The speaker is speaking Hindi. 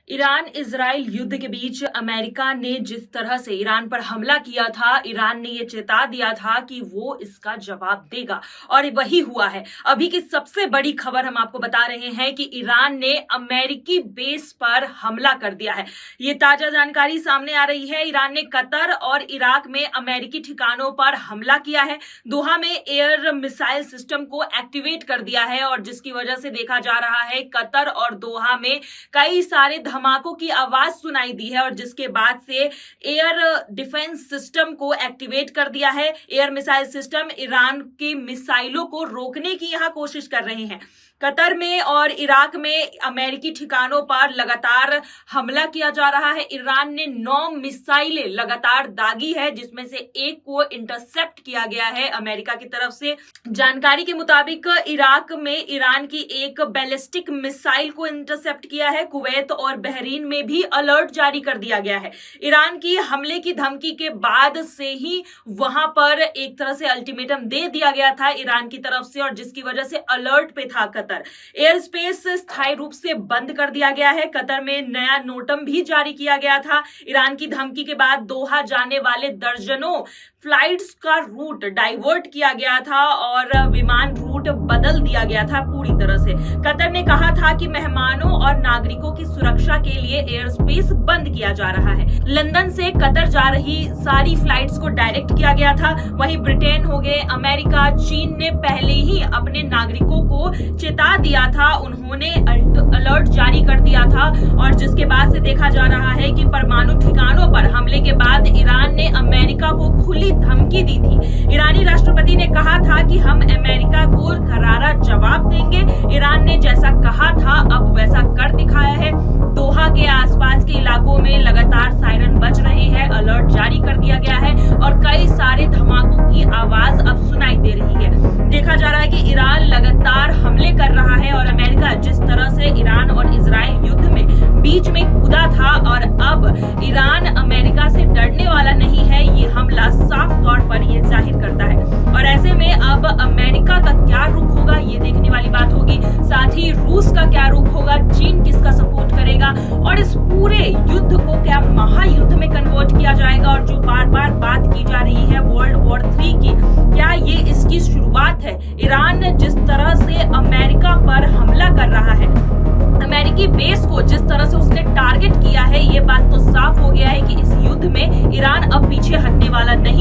ईरान इजराइल युद्ध के बीच अमेरिका ने जिस तरह से ईरान पर हमला किया था, ईरान ने ये चेता दिया था कि वो इसका जवाब देगा और वही हुआ है। अभी की सबसे बड़ी खबर हम आपको बता रहे हैं कि ईरान ने अमेरिकी बेस पर हमला कर दिया है। ये ताजा जानकारी सामने आ रही है। ईरान ने कतर और इराक में अमेरिकी ठिकानों पर हमला किया है। दोहा में एयर मिसाइल सिस्टम को एक्टिवेट कर दिया है और जिसकी वजह से देखा जा रहा है कतर और दोहा में कई सारे धमाकों की आवाज सुनाई दी है और जिसके बाद से एयर डिफेंस सिस्टम को एक्टिवेट कर दिया है। एयर मिसाइल सिस्टम ईरान की मिसाइलों को रोकने की यहां कोशिश कर रहे हैं। कतर में और इराक में अमेरिकी ठिकानों पर लगातार हमला किया जा रहा है। ईरान ने 9 मिसाइलें लगातार दागी है, जिसमें से एक को इंटरसेप्ट किया गया है अमेरिका की तरफ से। जानकारी के मुताबिक इराक में ईरान की एक बैलिस्टिक मिसाइल को इंटरसेप्ट किया है। कुवैत और बहरीन में भी अलर्ट जारी कर दिया गया है। ईरान की हमले की धमकी के बाद से ही वहां पर एक तरह से अल्टीमेटम दे दिया गया था ईरान की तरफ से और जिसकी वजह से अलर्ट पे था कतर। एयर स्पेस स्थायी रूप से बंद कर दिया गया है। कतर में नया नोटम भी जारी किया गया था। ईरान की धमकी के बाद दोहा जाने वाले दर्जनों फ्लाइट्स का रूट डाइवर्ट किया गया था और विमान रूट बदल दिया गया था पूरी तरह से। कतर ने कहा था कि मेहमानों और नागरिकों की सुरक्षा के लिए एयर स्पेस बंद किया जा रहा है। लंदन से कतर जा रही सारी फ्लाइट्स को डायरेक्ट किया गया था। वहीं ब्रिटेन हो गए, अमेरिका, चीन ने पहले ही अपने नागरिकों को चेता दिया था। उन्होंने अलर्ट जारी कर दिया था और जिसके बाद से देखा जा रहा है कि परमाणु ठिकानों पर हमले के बाद ईरान ने अमेरिका को खुली धमकी दी थी। ईरानी राष्ट्रपति ने कहा था कि हम अमेरिका को करारा जवाब देंगे। ईरान ने जैसा कहा था अब वैसा कर दिखाया है। दोहा के आसपास के इलाकों में लगातार सायरन बज रहे हैं, अलर्ट जारी कर दिया गया है और कई सारे धमाकों की आवाज अब सुनाई दे रही है। देखा जा रहा है कि ईरान लगातार हमले कर रहा है और अमेरिका जिस तरह से ईरान और इजराइल युद्ध में बीच में कूदा था और अब ईरान अमेरिका से डरने वाला नहीं है, ये हमला साफ तौर पर ये जाहिर करता है। और ऐसे में अब अमेरिका का क्या रुख होगा ये देखने वाली बात होगी। साथ ही रूस का क्या रुख होगा, चीन किसका सपोर्ट करेगा और इस पूरे युद्ध को क्या महायुद्ध में कन्वर्ट किया जाएगा। और जो बार बार बात की जा रही है वर्ल्ड वॉर 3 की, क्या ये इसकी शुरुआत है। ईरान जिस तरह से अमेरिका पर हमला कर रहा है, अमेरिकी बेस को जिस तरह से उसने टारगेट किया है, ये बात तो साफ हो गया है कि इस युद्ध में ईरान अब पीछे हटने वाला नहीं